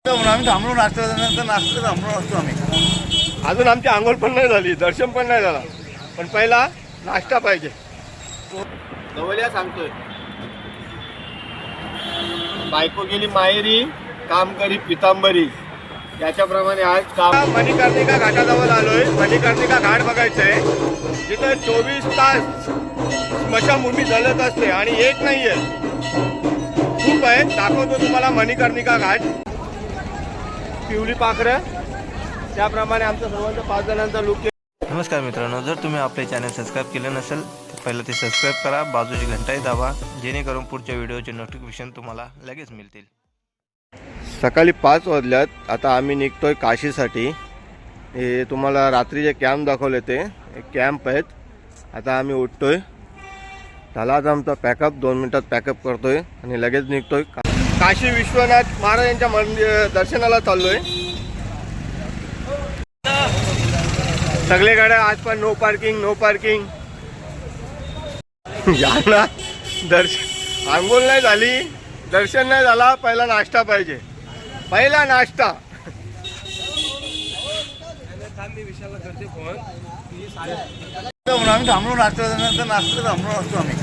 आम्ही थांबलो नाश्ता थांबलो असतो आम्ही. अजून आमची आंघोळ पण नाही झाली, दर्शन पण नाही झाला, पण पहिला नाश्ता पाहिजे. गवल्या सांगतोय, बायको गेली माहेरी, काम करी पितांबरी. त्याच्याप्रमाणे आज काम मणिकर्णिका घाटाजवळ आलोय. मणिकर्णिका घाट बघायचंय, जिथं 24 तास स्मशानभूमी जळत असते आणि एक नाहीये, खूप आहे. दाखवतो तुम्हाला मणिकर्णिका घाट. पिवली पाखरं, त्याप्रमाणे आमचं सर्वांचं 5 जणांचा लुक. नमस्कार मित्रांनो, जर तुम्ही आपले चॅनल सबस्क्राईब केले नसेल तर पहिलं ते सबस्क्राईब करा, बाजूची घंटाही दाबा, जेणेकरून पुढच्या व्हिडिओचे नोटिफिकेशन तुम्हाला लगेच मिळतील. सकाळी 5 वाजल्यात. आता आम्ही निघतोय काशीसाठी. हे तुम्हाला रात्री जे कॅम्प दाखवले ते कॅम्प आहेत. आता आम्ही उठतोय. झाला आता आमचा पॅकअप, 2 मिनिटात पॅकअप करतोय आणि लगेच निघतोय. काशी विश्वनाथ महाराजांच्या मंदिर दर्शनाला चाललोय. सगळे गाड्या आज पण नो पार्किंग, नो पार्किंग. यांना दर्शन, आंघोळ नाही झाली, दर्शन नाही झाला, पहिला नाश्ता पाहिजे. पहिला नाश्ता. आम्ही थांबलो नाश्ता थांबलो असतो आम्ही.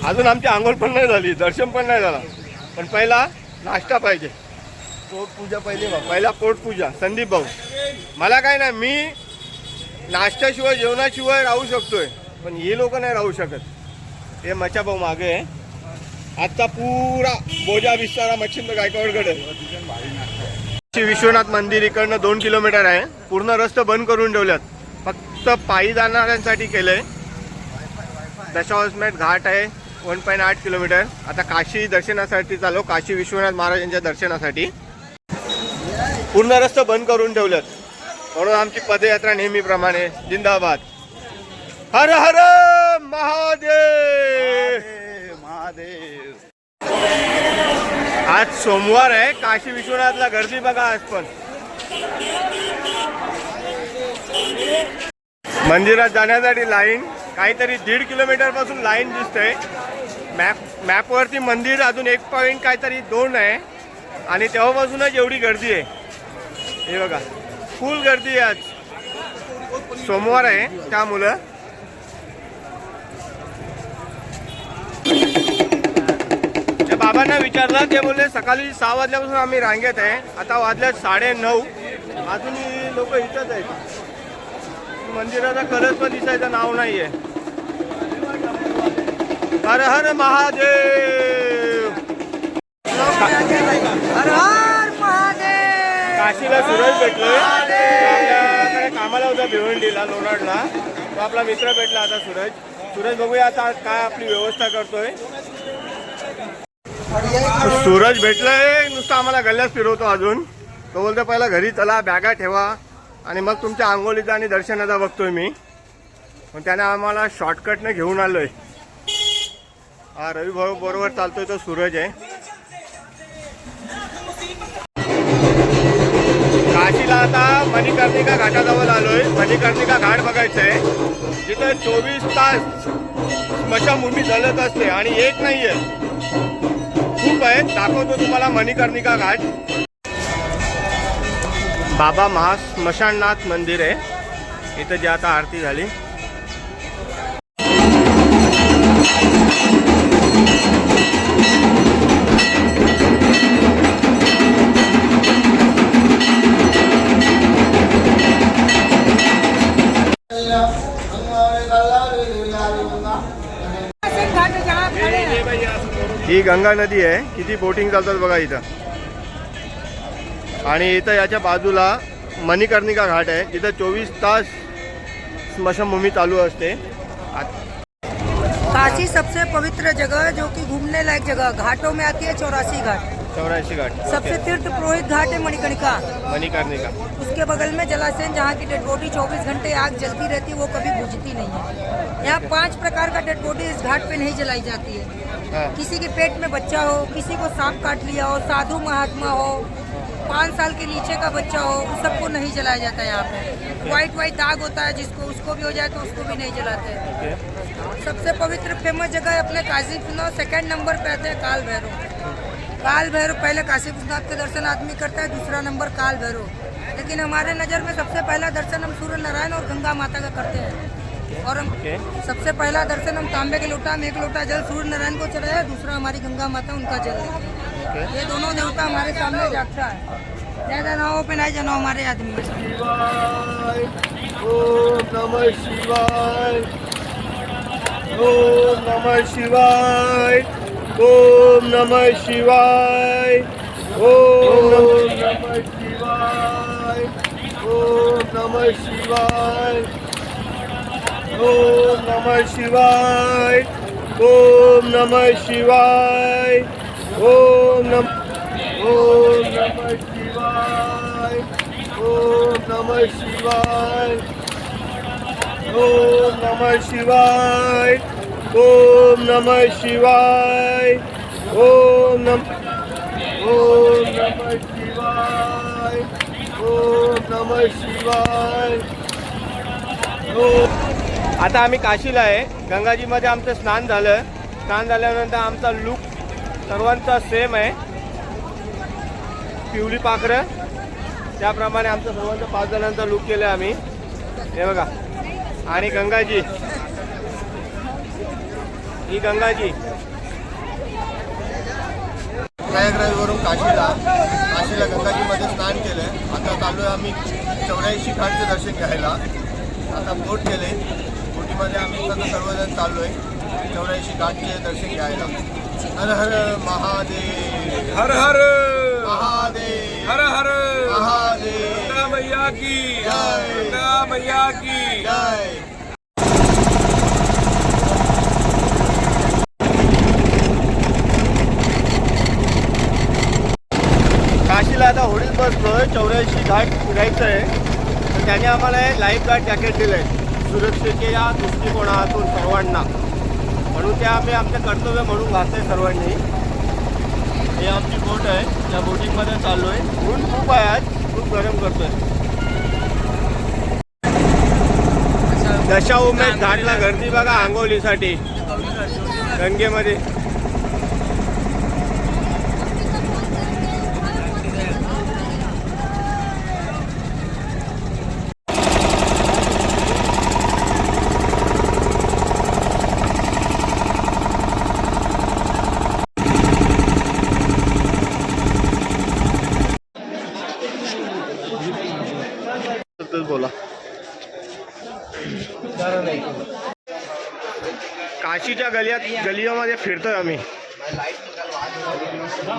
अजून आमची आंघोळ पण नाही झाली, दर्शन पण नाही झाला, पण पहिला नाश्ता पाहिजे. पोटपूजा पहिली पहिला पोटपूजा. संदीप भाऊ, मला काय नाही, मी नाश्त्याशिवाय जेवणाशिवाय राहू शकतोय, पण हे लोक नाही राहू शकत. हे मच्छा भाऊ मागे आहे. आजचा पुरा बोजा विस्तारा मच्छिंद्र गायकवाडकडे. विश्वनाथ मंदिर इकडनं 2 किलोमीटर आहे. पूर्ण रस्ते बंद करून ठेवल्यात, फक्त पायी जाणाऱ्यांसाठी केलंय. दशावतार घाट आहे 1.8 किलोमीटर. आता काशी दर्शनासाठी चालू, काशी विश्वनाथ महाराजांच्या दर्शनासाठी. पूर्ण रस्ते बंद करून ठेवल्यात, म्हणून आमची पदयात्रा नेहमीप्रमाणे जिंदाबाद. हर हर महादेव. महादेव. आज सोमवार आहे. काशी विश्वनाथला गर्दी बघा आज पण. मंदिरात जाण्यासाठी लाईन काहीतरी 1.5 किलोमीटर पासून लाईन दिसते. मॅपवरती मंदिर अजून 1 पॉईंट काहीतरी 2 आहे आणि तेव्हापासूनच एवढी गर्दी आहे. हे बघा, फुल गर्दी आहे. आज सोमवार आहे त्यामुळं. त्या बाबांना विचारलं, ते बोलले सकाळी 6 वाजल्यापासून आम्ही रांगेत आहे. आता वाजल्यात 9:30, अजूनही लोक इथंच आहेत. मंदिराचा कलर पण दिसायचं नाव नाहीये. हर हर महादेव. हर हर महादेव. काशीला सूरज भेटलोय. आपल्याकडे कामाला होता भिवंडीला, लोणारला. तो आपला मित्र भेटला आता सूरज. बघूया आता काय आपली व्यवस्था करतोय. सूरज भेटलोय, नुसतं आम्हाला गल्ल्यात फिरवतो अजून. तो बोलतो पहिला घरी चला, बॅगा ठेवा आणि मग तुमच्या आंघोळीचा आणि दर्शनाचा बघतोय मी. पण त्याने आम्हाला शॉर्टकटने घेऊन आलोय. हा रवी भाऊ बरोबर चालतोय, तो सूरज आहे. काशीला आता मणिकर्णिका घाटाजवळ आलोय. मणिकर्णिका घाट बघायचंय, जिथं 24 तास स्मशानभूमी जळत असते आणि एक नाहीये, खूप आहे. दाखवतो तुम्हाला मणिकर्णिका घाट. बाबा महाश्मशाननाथ मंदिर आहे इथं, जे आता आरती झाली. ही गंगा नदी आहे. किती बोटिंग चालतात बघा इथं. आणि इथं याच्या बाजूला मणिकर्णिका घाट आहे, जिथं 24 तास स्मशानभूमी चालू असते. काशी सबसे पवित्र जगह, जो कि घूमने लायक जगह, घाटों में आती है 84 घाट. 84 घाट. सबसे तीर्थ पुरोहित घाट है मणिकर्णिका. मणिकर्णिका. उसके बगल में जलाशय, जहाँ की डेड बॉडी 24 घंटे आग जलती रहती है, वो कभी बुझती नहीं है. यहाँ 5 प्रकार का डेड बॉडी इस घाट पे नहीं जलाई जाती है. किसी के पेट में बच्चा हो, किसी को सांप काट लिया हो, साधु महात्मा हो, 5 साल के नीचे का बच्चा हो, उन सबको नहीं जलाया जाता है. यहाँ पे व्हाइट दाग होता है जिसको, उसको भी हो जाए तो उसको भी नहीं जलाते हैं. सबसे पवित्र फेमस जगह है अपने काशी. 2nd नंबर पे आते हैं काल भैरव. काल भैरव पहले काशी विश्वनाथ के दर्शन आदमी करता है, दूसरा नंबर काल भैरव। लेकिन हमारे नज़र में सबसे पहला दर्शन हम सूर्य नारायण और गंगा माता का करते हैं। और हम सबसे पहला दर्शन हम तांबे के लोटा में 1 लोटा जल सूर्य नारायण को चढ़ाया, दूसरा हमारी गंगा माता उनका जल लेते हैं। ये दोनों देवता हमारे सामने जागता है। ज्यादा नावों पे नहीं जाना हमारे आदमी। ओम नमः शिवाय, ओम नमः शिवाय, ओम नमः शिवाय, ओम नमः शिवाय, ओम नमः शिवाय, ओम नमः शिवाय, ओम नमः शिवाय, ओम नमः शिवाय, ओम नमः शिवाय, ओम नमः शिवाय, ओम नमः शिवाय, ओम नमः शिवाय, ओम नमः शिवाय, आता आम्ही काशीला आहे. गंगाजीमध्ये आमचं स्नान झालं. स्नान झाल्यानंतर आमचा लुक सर्वांचा सेम आहे, पिवळी पाखरं. त्याप्रमाणे आमचं सर्वांचा 5 जणांचा लुक केलं आम्ही. हे बघा. आणि गंगाजी, ही गंगाजी प्रयागराजवरून काशीला गंगाजीमध्ये स्नान केलं. आता चालू आहे आम्ही 84 घाटचं दर्शन घ्यायला. आता बोट केले, बोटीमध्ये आम्ही सर्वजण चाललो आहे 84 घाटचे दर्शन घ्यायला. हर हर महादेव, हर हर महादेव, हर हर महादेव, गंगा मैया की जय, गंगा मैया की जय. काशीला आता होडीत बसलोय. 84 घाट फिरायचं आहे. तर त्याने आम्हाला लाईफ गार्ड जॅकेट दिलं आहे सुरक्षेच्या दृष्टिकोनातून सर्वांना. म्हणून ते आम्ही आमचं कर्तव्य म्हणून घातलं आहे सर्वांनी. हे आमची बोट आहे, त्या बोटिंगमध्ये चाललो आहे. ऊन खूप आहे, आज खूप गरम करतोय. दशावमेध घाटला गर्दी बघा आंघोळीसाठी गंगेमध्ये. बोला. काशीच्या गलियामध्ये फिरतोय आम्ही.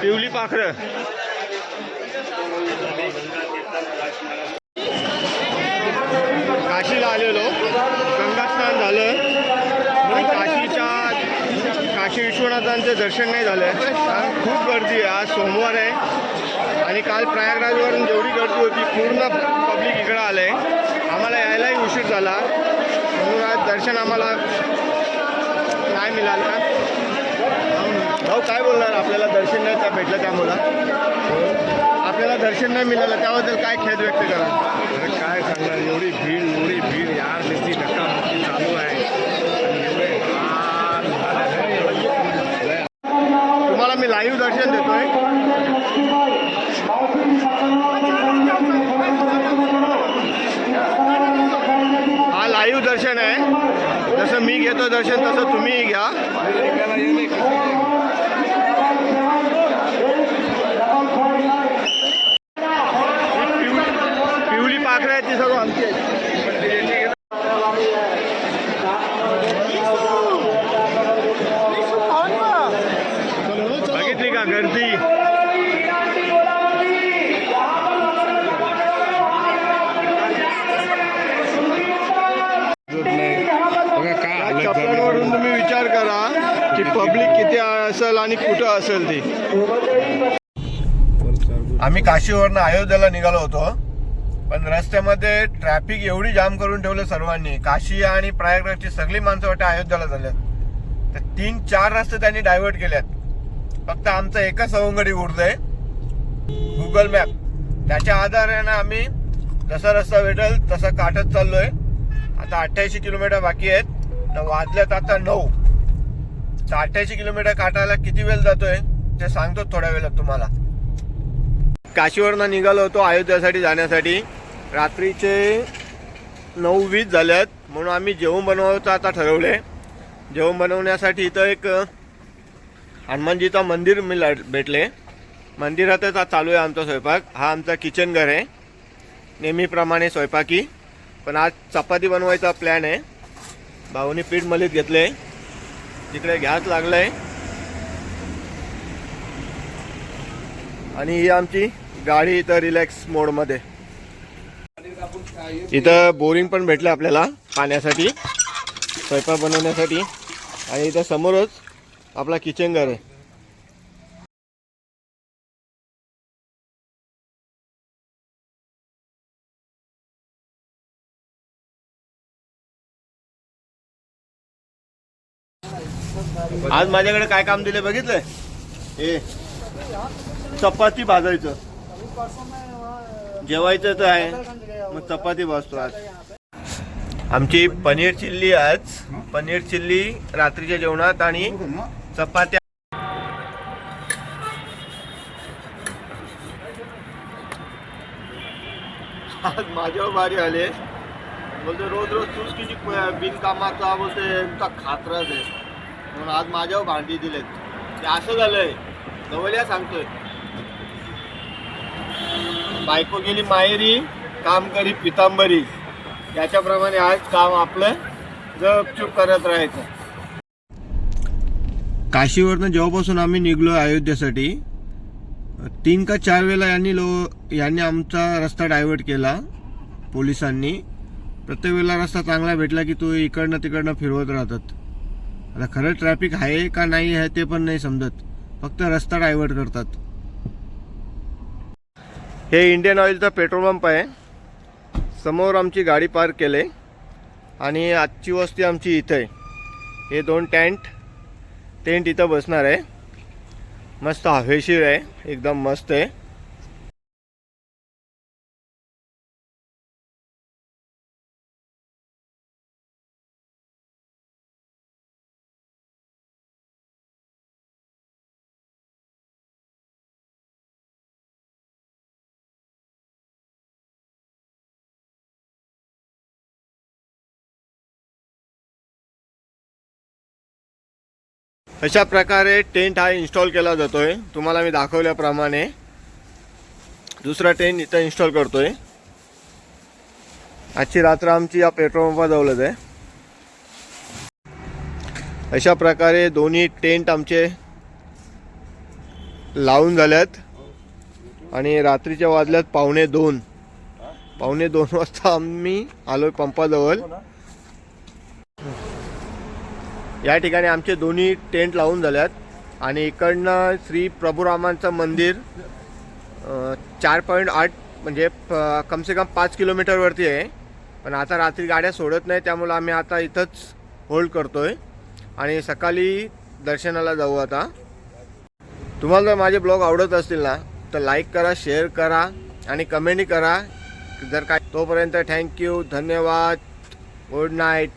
पिवली पाखरं. काशीला आलेलो, गंगा स्नान झालं. काशी विश्वनाथांचं दर्शन नाही झालं कारण खूप गर्दी आहे. आज सोमवार आहे आणि काल प्रयागराजवरून जेवढी गर्दी होती पूर्ण पब्लिक इकडं आलं आहे. आम्हाला यायलाही उशीर झाला म्हणून आज दर्शन आम्हाला नाही मिळालं. भाऊ काय बोलणार, आपल्याला दर्शन नाही त्या भेटलं त्यामुळं आपल्याला दर्शन नाही मिळालं त्याबद्दल काय खेद व्यक्त करा. अरे काय सांगणार, एवढी भीड यार, नुसती धक्काबुक्की चालू आहे. तुम्हाला मी लाईव्ह दर्शन देतोय. हा लाईव्ह दर्शन आहे. जसं मी घेतो दर्शन तसं तुम्हीही घ्या. पिवली पाखरं आहेत ती सर्व आमची आहेत. बघितली का गर्दी. चपलांवरून तुम्ही विचार करा की पब्लिक किती असेल आणि कुठं असेल ती. आम्ही काशीवरनं अयोध्येला निघालो होतो, पण रस्त्यामध्ये ट्रॅफिक एवढी जाम करून ठेवलं सर्वांनी. काशी आणि प्रयागराजची सगळी माणसं वाटतं अयोध्येला झाल्यात. तर 3-4 रस्ते त्यांनी डायव्हर्ट केल्यात. फक्त आमचं एकच सवंगडी उरलंय गुगल मॅप. त्याच्या आधारानं आम्ही जसा रस्ता भेटेल तसा काटत चाललोय. आता 88 किलोमीटर बाकी आहेत. वाजल्यात आता 9. तर 88 किलोमीटर काटायला किती वेळ जातोय ते सांगतो थोड्या वेळात तुम्हाला. काशीवरनं निघालो होतो अयोध्यासाठी जाण्यासाठी. रात्रीचे 9:20 झाल्यात, म्हणून आम्ही जेवण बनवायचं आता ठरवले. जेवण बनवण्यासाठी इथं एक हनुमानजीचा मंदिर भेटले. मंदिरातच आज चालू आहे आमचा स्वयंपाक. हा आमचा किचन घर आहे, नेहमीप्रमाणे स्वयंपाकी. पण आज चपाती बनवायचा प्लॅन आहे. भाऊनी पीठ मलीत घेतले, तिकडे गॅस लागलाय. आणि ही आमची गाडी इथं रिलॅक्स मोडमध्ये. इथं बोरिंग पण भेटलं आपल्याला पाण्यासाठी, स्वयंपाक बनवण्यासाठी. आणि इथं समोरच आपला किचन घर आहे. आज माझ्याकडे काय काम दिले बघितलंय? हे चपाती भाजायचं, जेवायचं तर आहे, मग चपाती भाजतो आज. आमची पनीर चिल्ली आज. पनीर चिल्ली रात्रीच्या जेवणात आणि चपात्या. आज माझ्यावर बारी आले. बोलते रोज रोज तूच किती बिनकामाचा बोलते तुमचा खातराच आहे, म्हणून आज माझ्यावर भांडी दिलेत. ते असं झालंय, नवल्या सांगतोय. बायको गेली माहेरी, काम करी पितांबरी. याच्याप्रमाणे आज काम आपलं गपचूप करत राहायचं. काशीवरनं जेव्हापासून आम्ही निघलो अयोध्येसाठी, 3 का 4 वेळा यांनी आमचा रस्ता डायव्हर्ट केला पोलिसांनी. प्रत्येक वेळेला रस्ता चांगला भेटला की तो इकडनं तिकडनं फिरवत राहतात. आता खरं ट्रॅफिक आहे का नाही आहे ते पण नाही समजत, फक्त रस्ता डायव्हर्ट करतात. हे इंडियन ऑइलचा पेट्रोल पंप आहे. समोर आमची गाडी पार्क केले आणि आजची वस्ती आमची इथं आहे. हे 2 टेंट इथं बसणार आहे. मस्त हवेशीर आहे, एकदम मस्त आहे. अशा प्रकारे टेंट हा इन्स्टॉल केला जातोय. तुम्हाला मी दाखवल्याप्रमाणे दुसरा टेंट इथं इन्स्टॉल करतोय. आजची रात्र आमची या पेट्रोल पंपाजवळच आहे. अशा प्रकारे दोन्ही टेंट आमचे लावून झाल्यात आणि रात्रीच्या वाजल्यात 1:15 वाजता आम्ही आलोय पंपाजवळ. या ठिकाणी आमचे दोन्ही टेंट लावून झाल्यात आणि इकडनं श्री प्रभुरामांचं मंदिर 4.8 म्हणजे कमसे कम 5 किलोमीटरवरती आहे. पण आता रात्री गाड्या सोडत नाही, त्यामुळे आम्ही आता इथंच होल्ड करतोय आणि सकाळी दर्शनाला जाऊ. आता तुम्हाला जर माझे ब्लॉग आवडत असतील ना तर लाईक करा, शेअर करा आणि कमेंटही करा जर काय. तोपर्यंत थँक्यू, धन्यवाद, गुड नाईट.